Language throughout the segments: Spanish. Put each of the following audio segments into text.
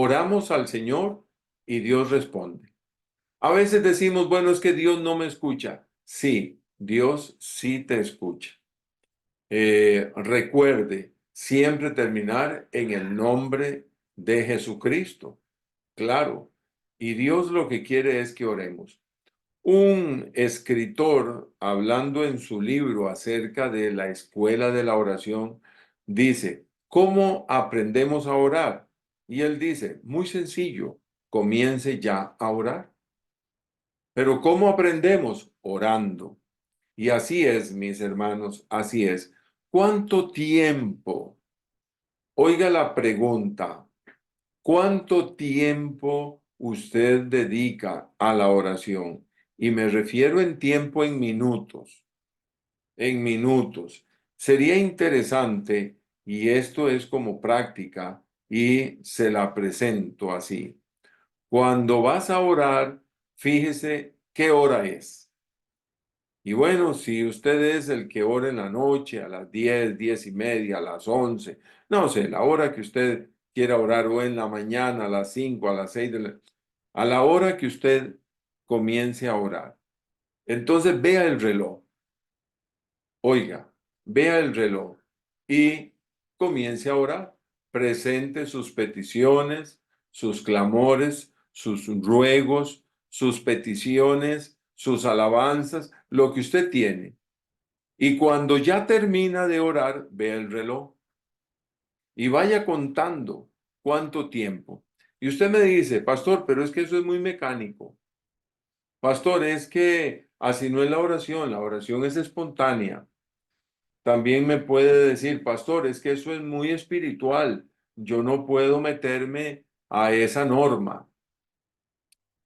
oramos al Señor y Dios responde. A veces decimos, bueno, es que Dios no me escucha. Sí, Dios sí te escucha. Recuerde siempre terminar en el nombre de Jesucristo. Claro. Y Dios lo que quiere es que oremos. Un escritor, hablando en su libro acerca de la escuela de la oración, dice, ¿cómo aprendemos a orar? Y él dice, muy sencillo, comience ya a orar. Pero ¿cómo aprendemos? Orando. Y así es, mis hermanos, así es. ¿Cuánto tiempo? Oiga la pregunta. ¿Cuánto tiempo usted dedica a la oración? Y me refiero en tiempo en minutos, en minutos. Sería interesante, y esto es como práctica, y se la presento así. Cuando vas a orar, fíjese qué hora es. Y bueno, si usted es el que ora en la noche, a las 10, 10:30, a las 11, no sé, la hora que usted quiera orar, o en la mañana, a las 5, a las 6 a la hora que usted comience a orar. Entonces vea el reloj, oiga, vea el reloj y comience a orar. Presente sus peticiones, sus clamores, sus ruegos, sus peticiones, sus alabanzas, lo que usted tiene. Y cuando ya termina de orar, vea el reloj y vaya contando cuánto tiempo. Y usted me dice, pastor, pero es que eso es muy mecánico. Pastor, es que así no es la oración es espontánea. También me puede decir, pastor, es que eso es muy espiritual. Yo no puedo meterme a esa norma.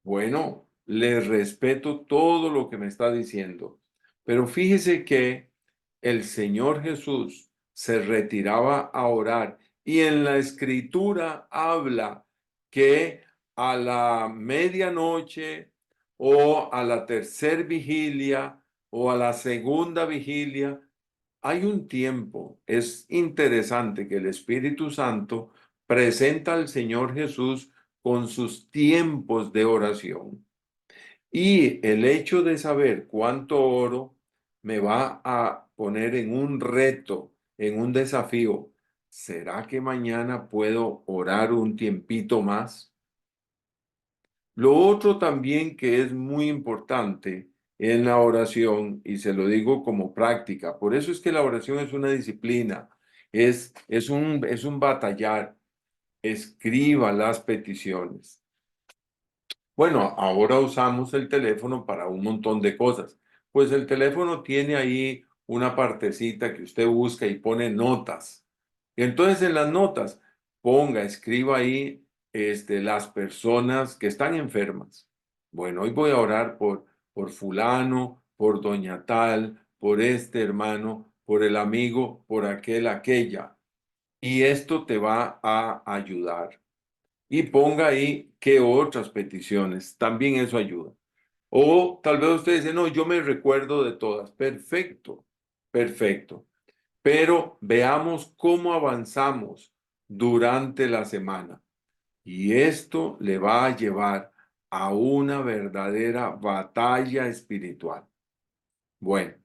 Bueno, le respeto todo lo que me está diciendo, pero fíjese que el Señor Jesús se retiraba a orar y en la escritura habla que a la medianoche o a la tercer vigilia o a la segunda vigilia hay un tiempo. Es interesante que el Espíritu Santo presenta al Señor Jesús con sus tiempos de oración. Y el hecho de saber cuánto oro me va a poner en un reto, en un desafío. ¿Será que mañana puedo orar un tiempito más? Lo otro también que es muy importante en la oración, y se lo digo como práctica, por eso es que la oración es una disciplina, es un batallar. Escriba las peticiones. Bueno, ahora usamos el teléfono para un montón de cosas. Pues el teléfono tiene ahí una partecita que usted busca y pone notas. Y entonces en las notas escriba ahí las personas que están enfermas. Bueno, hoy voy a orar por fulano, por doña tal, por este hermano, por el amigo, por aquella. Y esto te va a ayudar. Y ponga ahí qué otras peticiones. También eso ayuda. O tal vez usted dice, no, yo me recuerdo de todas. Perfecto, perfecto. Pero veamos cómo avanzamos durante la semana. Y esto le va a llevar a una verdadera batalla espiritual. Bueno,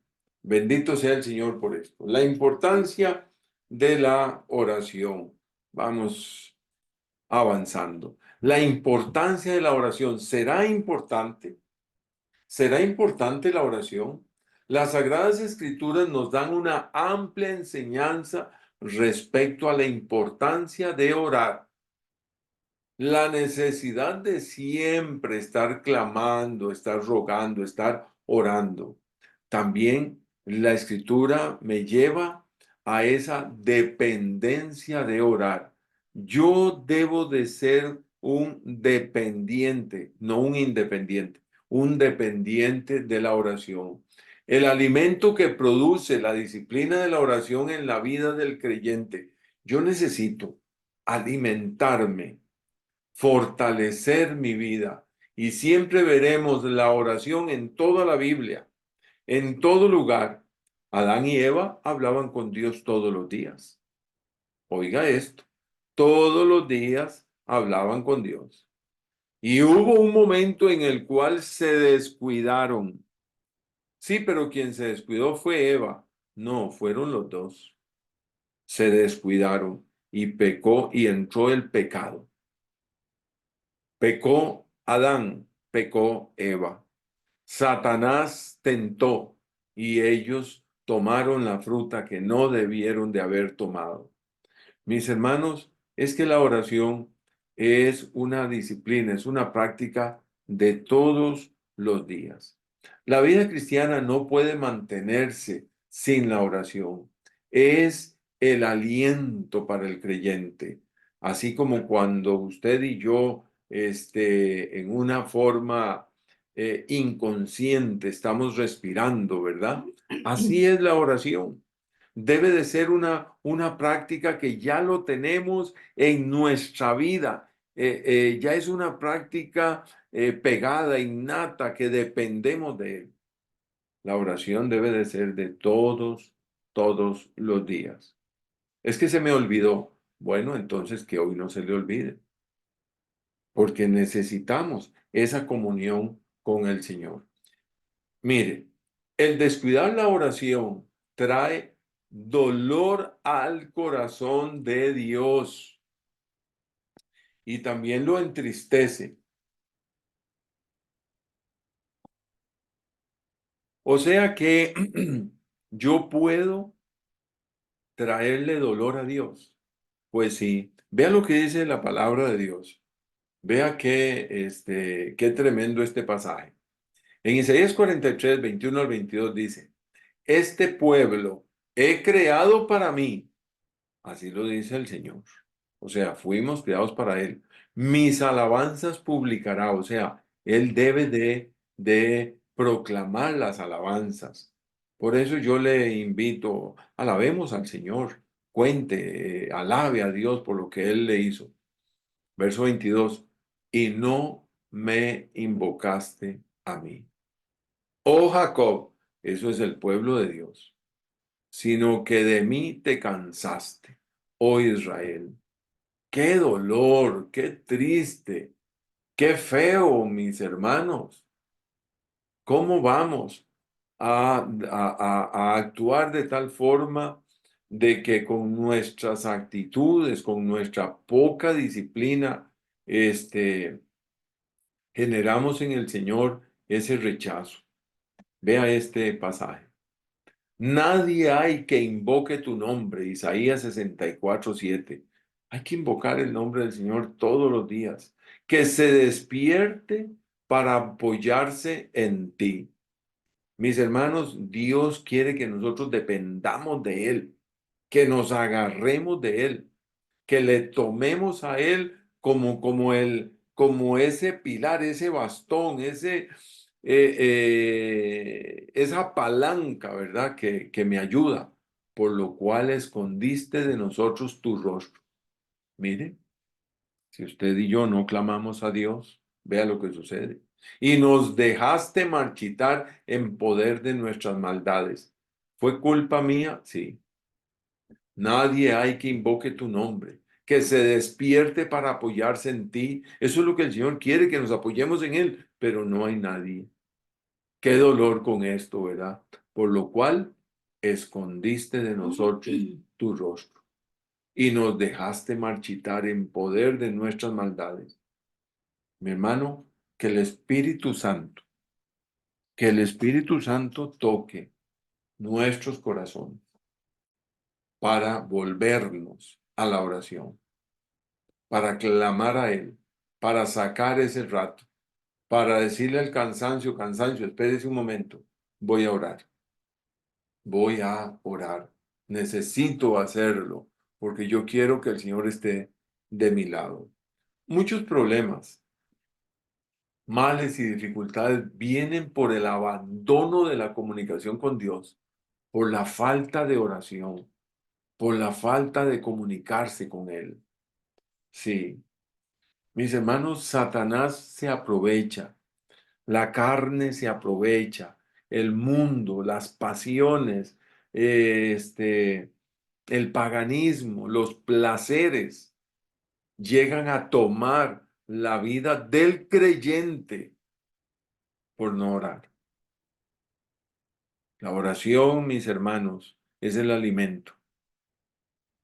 bendito sea el Señor por esto. La importancia de la oración. Vamos avanzando. La importancia de la oración. ¿Será importante? ¿Será importante la oración? Las Sagradas Escrituras nos dan una amplia enseñanza respecto a la importancia de orar. La necesidad de siempre estar clamando, estar rogando, estar orando. También la escritura me lleva a esa dependencia de orar. Yo debo de ser un dependiente, no un independiente, un dependiente de la oración. El alimento que produce la disciplina de la oración en la vida del creyente. Yo necesito alimentarme, fortalecer mi vida. Y siempre veremos la oración en toda la Biblia, en todo lugar. Adán y Eva hablaban con Dios todos los días. Oiga esto, todos los días hablaban con Dios. Y hubo un momento en el cual se descuidaron. Sí, pero quien se descuidó fue Eva. No, fueron los dos. Se descuidaron y pecó y entró el pecado. Pecó Adán, pecó Eva. Satanás tentó y ellos tomaron la fruta que no debieron de haber tomado. Mis hermanos, es que la oración es una disciplina, es una práctica de todos los días. La vida cristiana no puede mantenerse sin la oración. Es el aliento para el creyente. Así como cuando usted y yo, en una forma inconsciente, estamos respirando, ¿verdad? Así es la oración. Debe de ser una práctica que ya lo tenemos en nuestra vida. Ya es una práctica pegada, innata, que dependemos de él. La oración debe de ser de todos los días. Es que se me olvidó. Bueno, entonces que hoy no se le olvide, porque necesitamos esa comunión con el Señor. Mire, el descuidar la oración trae dolor al corazón de Dios y también lo entristece. O sea que yo puedo traerle dolor a Dios. Pues sí, vea lo que dice la palabra de Dios. Vea qué tremendo este pasaje. En Isaías 43, 21 al 22 dice, este pueblo he creado para mí. Así lo dice el Señor. O sea, fuimos creados para Él. Mis alabanzas publicará. O sea, Él debe de proclamar las alabanzas. Por eso yo le invito, alabemos al Señor. Cuente, alabe a Dios por lo que Él le hizo. Verso 22. Y no me invocaste a mí. Oh Jacob, eso es el pueblo de Dios, sino que de mí te cansaste, oh Israel. Qué dolor, qué triste, qué feo, mis hermanos. ¿Cómo vamos a actuar de tal forma de que con nuestras actitudes, con nuestra poca disciplina, generamos en el Señor ese rechazo? Vea este pasaje. Nadie hay que invoque tu nombre, Isaías 64:7. Hay que invocar el nombre del Señor todos los días. Que se despierte para apoyarse en ti. Mis hermanos, Dios quiere que nosotros dependamos de Él, que nos agarremos de Él, que le tomemos a Él como ese pilar, ese bastón, esa palanca, ¿verdad? Que me ayuda, por lo cual escondiste de nosotros tu rostro. Mire, si usted y yo no clamamos a Dios, vea lo que sucede. Y nos dejaste marchitar en poder de nuestras maldades. ¿Fue culpa mía? Sí. Nadie hay que invoque tu nombre, que se despierte para apoyarse en ti. Eso es lo que el Señor quiere, que nos apoyemos en Él, pero no hay nadie. Qué dolor con esto, ¿verdad? Por lo cual escondiste de nosotros tu rostro y nos dejaste marchitar en poder de nuestras maldades. Mi hermano, que el Espíritu Santo toque nuestros corazones para volvernos a la oración, para clamar a Él, para sacar ese rato, para decirle al cansancio, cansancio, espérese un momento, voy a orar, voy a orar, necesito hacerlo, porque yo quiero que el Señor esté de mi lado. Muchos problemas, males y dificultades vienen por el abandono de la comunicación con Dios, por la falta de oración, por la falta de comunicarse con Él. Sí, mis hermanos, Satanás se aprovecha, la carne se aprovecha, el mundo, las pasiones, el paganismo, los placeres llegan a tomar la vida del creyente por no orar. La oración, mis hermanos, es el alimento,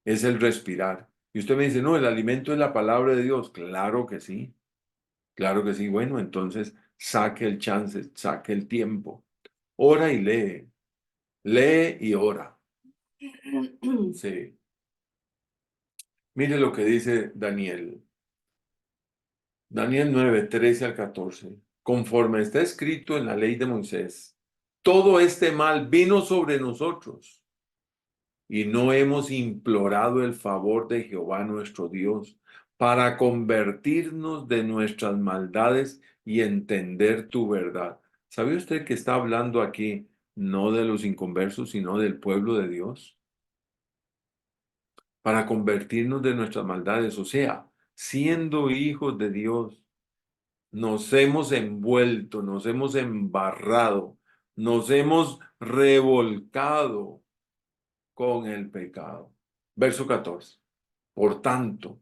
es el respirar. Y usted me dice, no, el alimento es la palabra de Dios. Claro que sí, claro que sí. Bueno, entonces saque el chance, saque el tiempo. Ora y lee, lee y ora. Sí. Mire lo que dice Daniel. Daniel 9, 13 al 14. Conforme está escrito en la ley de Moisés, todo este mal vino sobre nosotros y no hemos implorado el favor de Jehová nuestro Dios para convertirnos de nuestras maldades y entender tu verdad. ¿Sabe usted que está hablando aquí no de los inconversos, sino del pueblo de Dios? Para convertirnos de nuestras maldades, o sea, siendo hijos de Dios, nos hemos envuelto, nos hemos embarrado, nos hemos revolcado con el pecado. Verso 14. Por tanto,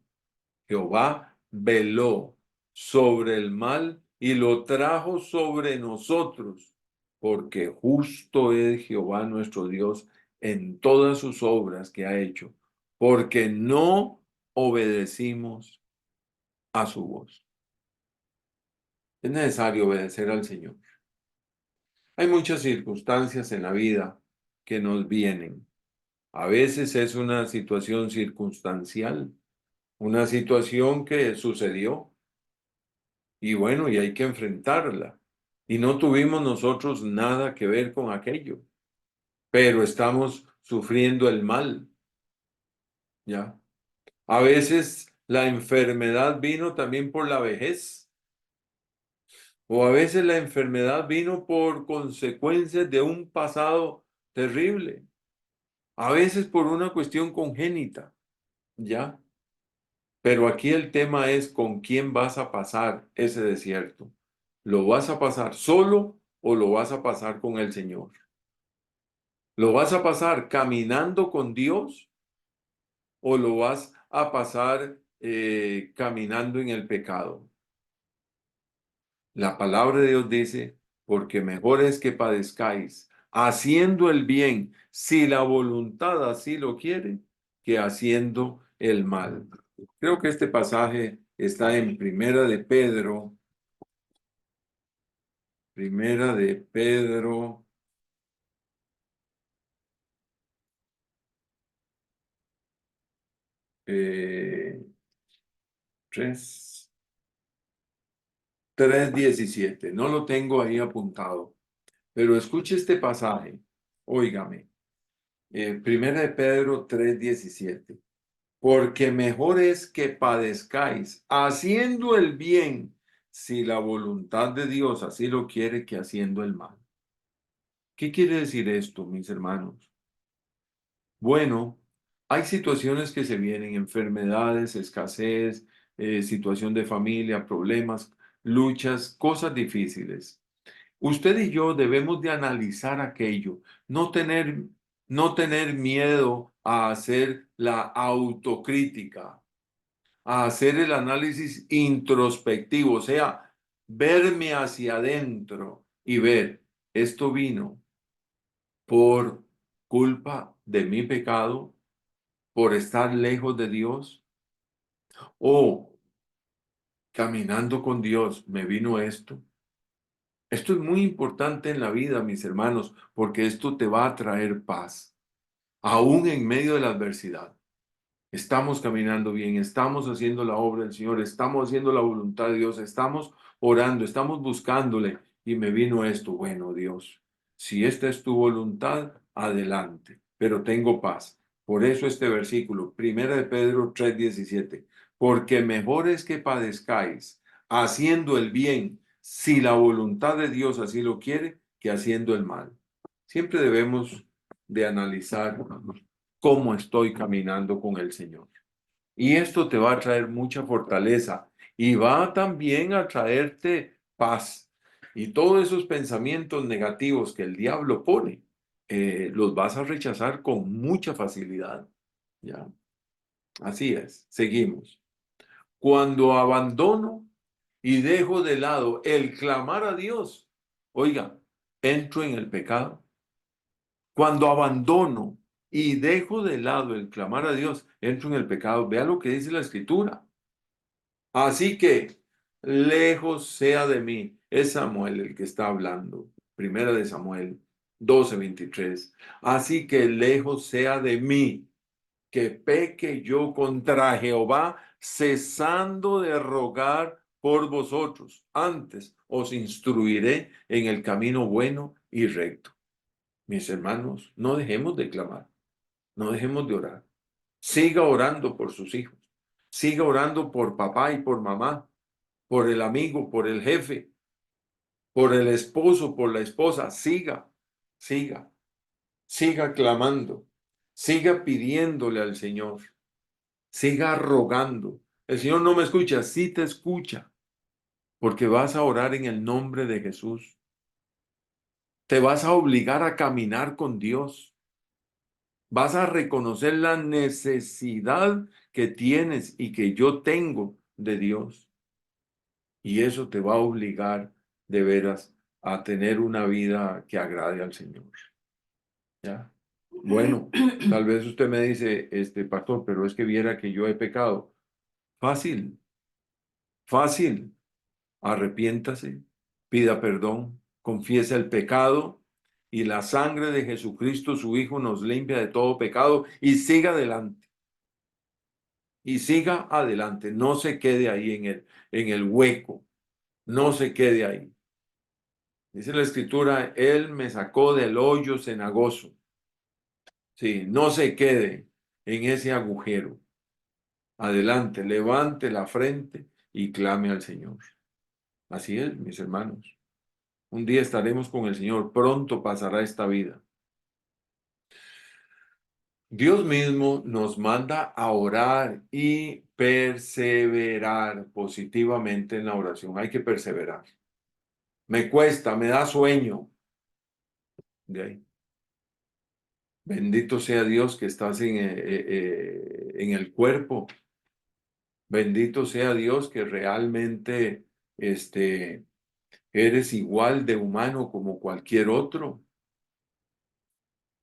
Jehová veló sobre el mal y lo trajo sobre nosotros, porque justo es Jehová nuestro Dios en todas sus obras que ha hecho, porque no obedecimos a su voz. Es necesario obedecer al Señor. Hay muchas circunstancias en la vida que nos vienen. A veces es una situación circunstancial, una situación que sucedió y bueno, y hay que enfrentarla. Y no tuvimos nosotros nada que ver con aquello, pero estamos sufriendo el mal, ¿ya? A veces la enfermedad vino también por la vejez, o a veces la enfermedad vino por consecuencias de un pasado terrible, a veces por una cuestión congénita, ¿ya? Pero aquí el tema es con quién vas a pasar ese desierto. ¿Lo vas a pasar solo o lo vas a pasar con el Señor? ¿Lo vas a pasar caminando con Dios o lo vas a pasar caminando en el pecado? La palabra de Dios dice, porque mejor es que padezcáis haciendo el bien, si la voluntad así lo quiere, que haciendo el mal. Creo que este pasaje está en Primera de Pedro, eh, 3, 3:17. No lo tengo ahí apuntado, pero escuche este pasaje. Óigame. Primera de Pedro 3:17. Porque mejor es que padezcáis haciendo el bien, si la voluntad de Dios así lo quiere, que haciendo el mal. ¿Qué quiere decir esto, mis hermanos? Bueno, hay situaciones que se vienen, enfermedades, escasez, situación de familia, problemas, luchas, cosas difíciles. Usted y yo debemos de analizar aquello, no tener, no tener miedo a hacer la autocrítica, a hacer el análisis introspectivo, o sea, verme hacia adentro y ver, esto vino por culpa de mi pecado, por estar lejos de Dios, o caminando con Dios me vino esto. Esto es muy importante en la vida, mis hermanos, porque esto te va a traer paz, aún en medio de la adversidad. Estamos caminando bien, estamos haciendo la obra del Señor, estamos haciendo la voluntad de Dios, estamos orando, estamos buscándole y me vino esto. Bueno, Dios, si esta es tu voluntad, adelante, pero tengo paz. Por eso este versículo, Primera de Pedro 3:17, porque mejor es que padezcáis haciendo el bien, si la voluntad de Dios así lo quiere, que haciendo el mal. Siempre debemos de analizar cómo estoy caminando con el Señor. Y esto te va a traer mucha fortaleza y va también a traerte paz. Y todos esos pensamientos negativos que el diablo pone, los vas a rechazar con mucha facilidad. ¿Ya? Así es. Seguimos. Cuando abandono y dejo de lado el clamar a Dios, oiga, entro en el pecado. Cuando abandono y dejo de lado el clamar a Dios, entro en el pecado. Vea lo que dice la Escritura. Así que lejos sea de mí. Es Samuel el que está hablando. Primera de Samuel 12:23. Así que lejos sea de mí que peque yo contra Jehová, cesando de rogar por vosotros. Antes os instruiré en el camino bueno y recto. Mis hermanos, no dejemos de clamar, no dejemos de orar. Siga orando por sus hijos. Siga orando por papá y por mamá, por el amigo, por el jefe, por el esposo, por la esposa. Siga, siga, siga clamando. Siga pidiéndole al Señor. Siga rogando. El Señor no me escucha, sí te escucha, porque vas a orar en el nombre de Jesús. Te vas a obligar a caminar con Dios. Vas a reconocer la necesidad que tienes y que yo tengo de Dios. Y eso te va a obligar de veras a tener una vida que agrade al Señor. ¿Ya? Bueno, tal vez usted me dice, pastor, pero es que viera que yo he pecado. Fácil, fácil. Arrepiéntase, pida perdón, confiesa el pecado y la sangre de Jesucristo, su Hijo, nos limpia de todo pecado y siga adelante. Y siga adelante, no se quede ahí en el hueco, no se quede ahí. Dice la Escritura, Él me sacó del hoyo cenagoso. Sí, no se quede en ese agujero. Adelante, levante la frente y clame al Señor. Así es, mis hermanos. Un día estaremos con el Señor, pronto pasará esta vida. Dios mismo nos manda a orar y perseverar positivamente en la oración. Hay que perseverar. Me cuesta, me da sueño. De ahí. Bendito sea Dios que estás en el cuerpo. Bendito sea Dios que realmente eres igual de humano como cualquier otro.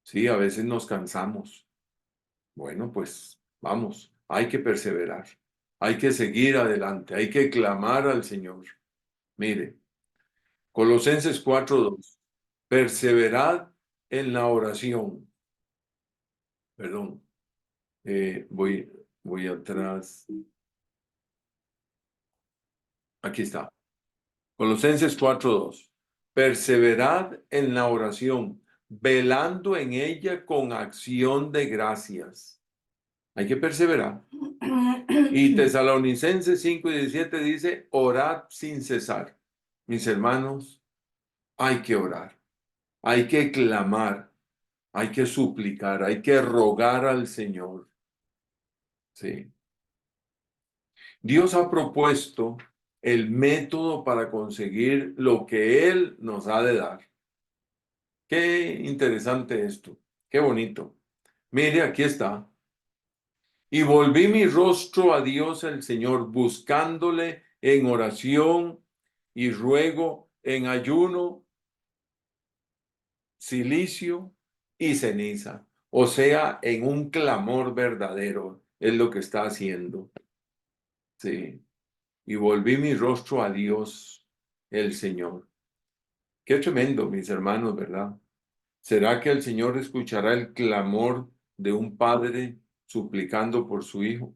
Sí, a veces nos cansamos. Bueno, pues vamos, hay que perseverar, hay que seguir adelante, hay que clamar al Señor. Mire, Colosenses 4:2, perseverad en la oración. Perdón, voy atrás. Aquí está. Colosenses 4:2, perseverad en la oración, velando en ella con acción de gracias. Hay que perseverar. Y Tesalonicenses 5:17 dice, orad sin cesar. Mis hermanos, hay que orar, hay que clamar, hay que suplicar, hay que rogar al Señor. Sí. Dios ha propuesto el método para conseguir lo que Él nos ha de dar. Qué interesante esto, qué bonito. Mire, aquí está. Y volví mi rostro a Dios el Señor, buscándole en oración y ruego, en ayuno, cilicio y ceniza. O sea, en un clamor verdadero, es lo que está haciendo. Sí. Y volví mi rostro a Dios el Señor. Qué tremendo, mis hermanos, ¿verdad? ¿Será que el Señor escuchará el clamor de un padre suplicando por su hijo?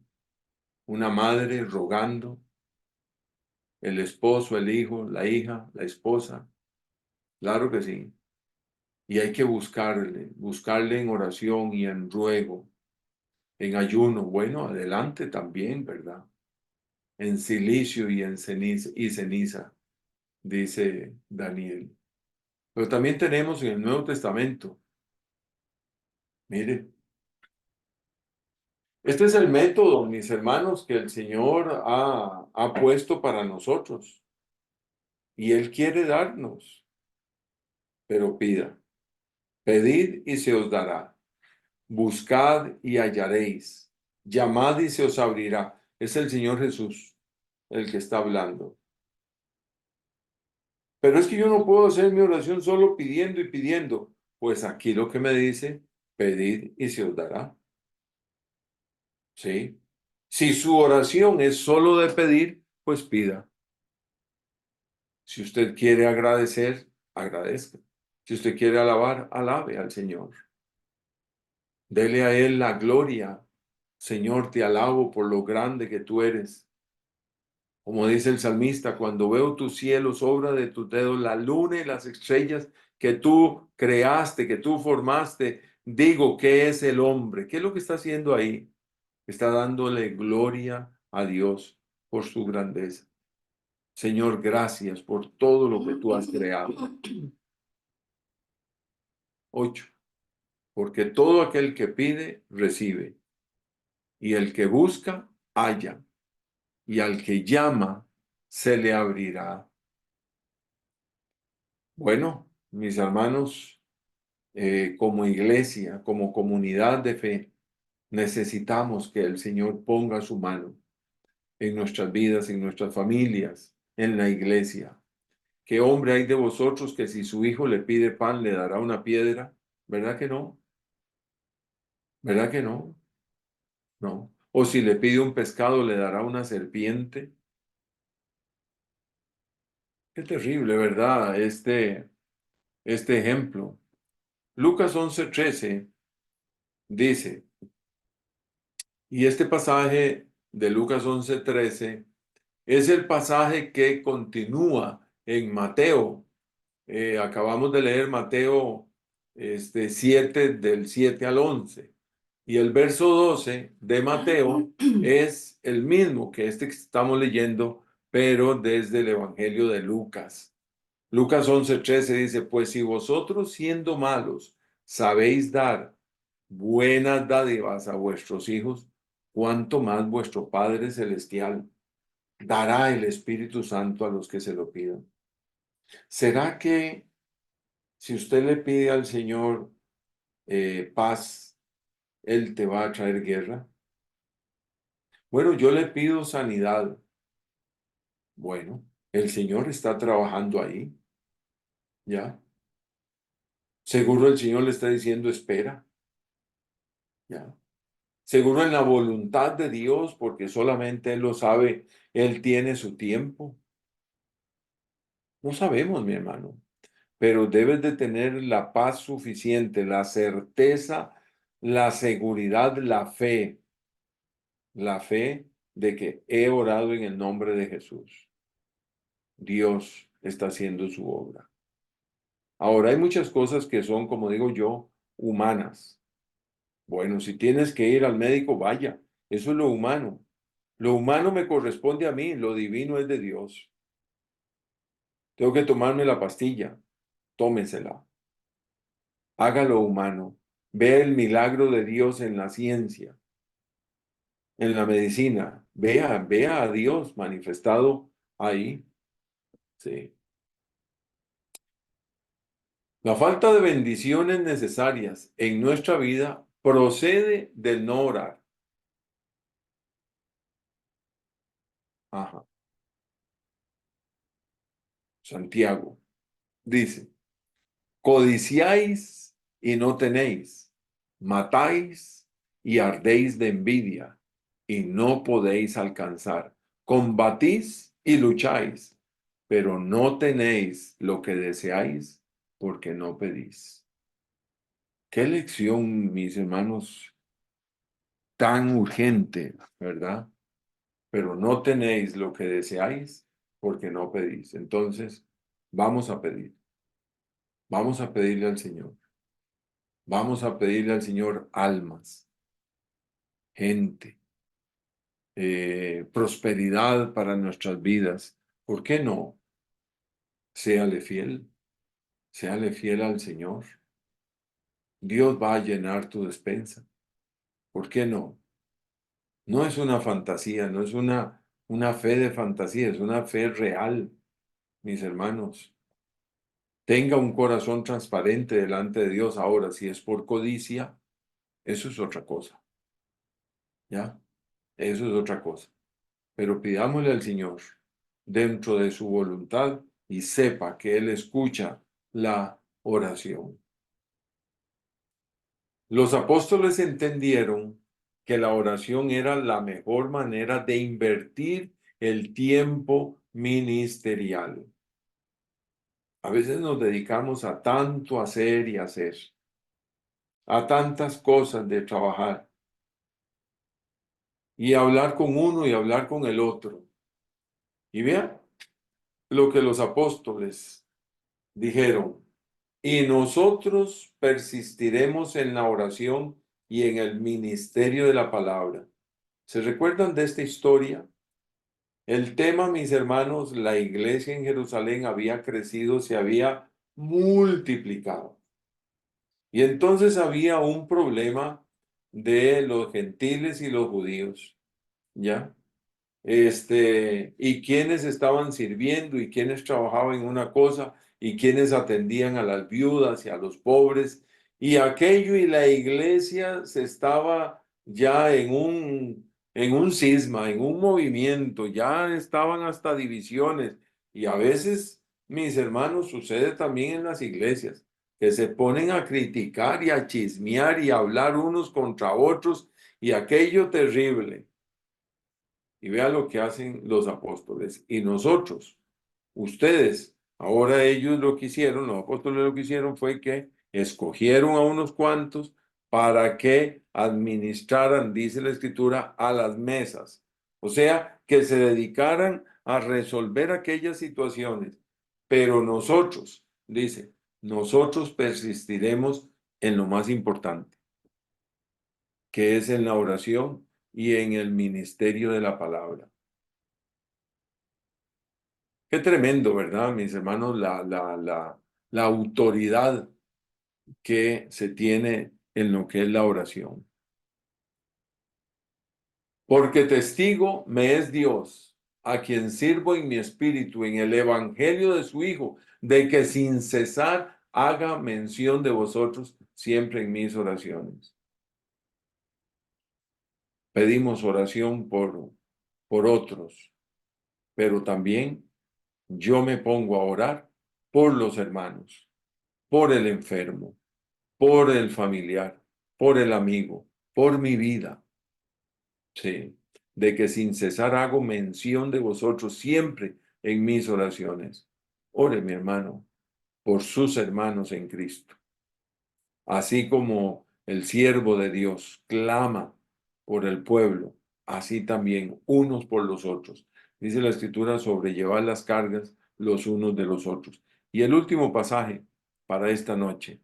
Una madre rogando, el esposo, el hijo, la hija, la esposa. Claro que sí. Y hay que buscarle en oración y en ruego, en ayuno. Bueno, adelante también, ¿verdad? En silicio y en ceniza, dice Daniel. Pero también tenemos en el Nuevo Testamento, mire, este es el método, mis hermanos, que el Señor ha puesto para nosotros. Y Él quiere darnos, pero pida. Pedid y se os dará. Buscad y hallaréis. Llamad y se os abrirá. Es el Señor Jesús. el que está hablando. Pero es que yo no puedo hacer mi oración solo pidiendo y pidiendo. Pues aquí lo que me dice, pedid y se os dará. ¿Sí? Si su oración es solo de pedir, pues pida. Si usted quiere agradecer, agradezca. Si usted quiere alabar, alabe al Señor. Dele a Él la gloria. Señor, te alabo por lo grande que tú eres. Como dice el salmista, cuando veo tus cielos, obra de tus dedos, la luna y las estrellas que tú creaste, que tú formaste, digo, ¿qué es el hombre? ¿Qué es lo que está haciendo ahí? Está dándole gloria a Dios por su grandeza. Señor, gracias por todo lo que tú has creado. 8. Porque todo aquel que pide, recibe. Y el que busca, halla. Y al que llama, se le abrirá. Bueno, mis hermanos, como iglesia, como comunidad de fe, necesitamos que el Señor ponga su mano en nuestras vidas, en nuestras familias, en la iglesia. ¿Qué hombre hay de vosotros que si su hijo le pide pan le dará una piedra? ¿Verdad que no? ¿Verdad que no? No. O si le pide un pescado le dará una serpiente. Qué terrible, ¿verdad? Este ejemplo. Lucas 11:13 dice, y este pasaje de Lucas 11:13 es el pasaje que continúa en Mateo. Acabamos de leer Mateo 7, del 7 al 11. Y el verso 12 de Mateo es el mismo que este que estamos leyendo, pero desde el Evangelio de Lucas. Lucas 11:13 dice, pues si vosotros siendo malos sabéis dar buenas dádivas a vuestros hijos, cuánto más vuestro Padre Celestial dará el Espíritu Santo a los que se lo pidan. ¿Será que si usted le pide al Señor paz, Él te va a traer guerra? Bueno, yo le pido sanidad. Bueno, el Señor está trabajando ahí, ¿ya? Seguro el Señor le está diciendo, espera, ¿ya? Seguro en la voluntad de Dios, porque solamente Él lo sabe, Él tiene su tiempo. No sabemos, mi hermano, pero debes de tener la paz suficiente, la certeza, la seguridad, la fe de que he orado en el nombre de Jesús. Dios está haciendo su obra. Ahora, hay muchas cosas que son, como digo yo, humanas. Bueno, si tienes que ir al médico, vaya. Eso es lo humano. Lo humano me corresponde a mí, lo divino es de Dios. Tengo que tomarme la pastilla, tómesela. Haga lo humano. Ve el milagro de Dios en la ciencia, en la medicina. Vea a Dios manifestado ahí. Sí. La falta de bendiciones necesarias en nuestra vida procede del no orar. Ajá. Santiago dice, codiciáis y no tenéis, matáis y ardéis de envidia y no podéis alcanzar. Combatís y lucháis, pero no tenéis lo que deseáis porque no pedís. Qué lección, mis hermanos, tan urgente, ¿verdad? Pero no tenéis lo que deseáis porque no pedís. Entonces, vamos a pedir. Vamos a pedirle al Señor. Vamos a pedirle al Señor almas, gente, prosperidad para nuestras vidas. ¿Por qué no? Séale fiel al Señor. Dios va a llenar tu despensa. ¿Por qué no? No es una fantasía, no es una fe de fantasía, es una fe real, mis hermanos. Tenga un corazón transparente delante de Dios. Ahora, si es por codicia, eso es otra cosa. ¿Ya? Eso es otra cosa. pero pidámosle al Señor dentro de su voluntad y sepa que Él escucha la oración. Los apóstoles entendieron que la oración era la mejor manera de invertir el tiempo ministerial. A veces nos dedicamos a tanto hacer y hacer, a tantas cosas de trabajar, y hablar con uno y hablar con el otro. Y vean lo que los apóstoles dijeron: y nosotros persistiremos en la oración y en el ministerio de la palabra. ¿Se recuerdan de esta historia? El tema, mis hermanos, la iglesia en Jerusalén había crecido, se había multiplicado. Y entonces había un problema de los gentiles y los judíos, ¿ya? Y quienes estaban sirviendo y quienes trabajaban en una cosa y quienes atendían a las viudas y a los pobres. Y aquello y la iglesia se estaba ya en un cisma, en un movimiento, ya estaban hasta divisiones. Y a veces, mis hermanos, sucede también en las iglesias, que se ponen a criticar y a chismear y a hablar unos contra otros y aquello terrible. Y vea lo que hacen los apóstoles. Y nosotros, ustedes, ahora ellos lo que hicieron, los apóstoles lo que hicieron fue que escogieron a unos cuantos para que administraran, dice la escritura, a las mesas. O sea, que se dedicaran a resolver aquellas situaciones. Pero nosotros, dice, nosotros persistiremos en lo más importante, que es en la oración y en el ministerio de la palabra. Qué tremendo, ¿verdad, mis hermanos? La autoridad que se tiene en lo que es la oración. Porque testigo me es Dios, a quien sirvo en mi espíritu, en el evangelio de su Hijo, de que sin cesar haga mención de vosotros siempre en mis oraciones. Pedimos oración por otros, pero también yo me pongo a orar por los hermanos, por el enfermo, por el familiar, por el amigo, por mi vida. Sí, de que sin cesar hago mención de vosotros siempre en mis oraciones. Ore, mi hermano, por sus hermanos en Cristo. Así como el siervo de Dios clama por el pueblo, así también unos por los otros. Dice la Escritura, sobrellevar las cargas los unos de los otros. Y el último pasaje para esta noche,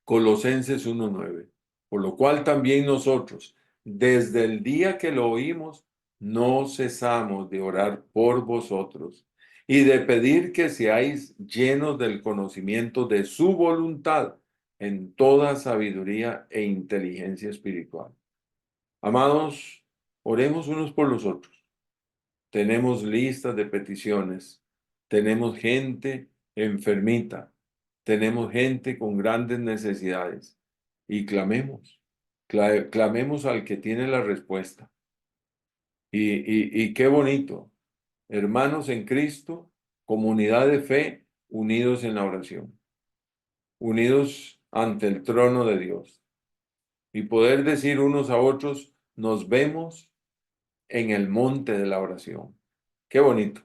Colosenses 1:9. Por lo cual también nosotros, desde el día que lo oímos, no cesamos de orar por vosotros y de pedir que seáis llenos del conocimiento de su voluntad en toda sabiduría e inteligencia espiritual. Amados, oremos unos por los otros. Tenemos listas de peticiones. Tenemos gente enfermita. Tenemos gente con grandes necesidades. Y clamemos. Clamemos al que tiene la respuesta. Y qué bonito. Hermanos en Cristo, comunidad de fe, unidos en la oración. Unidos ante el trono de Dios. Y poder decir unos a otros, nos vemos en el monte de la oración. Qué bonito.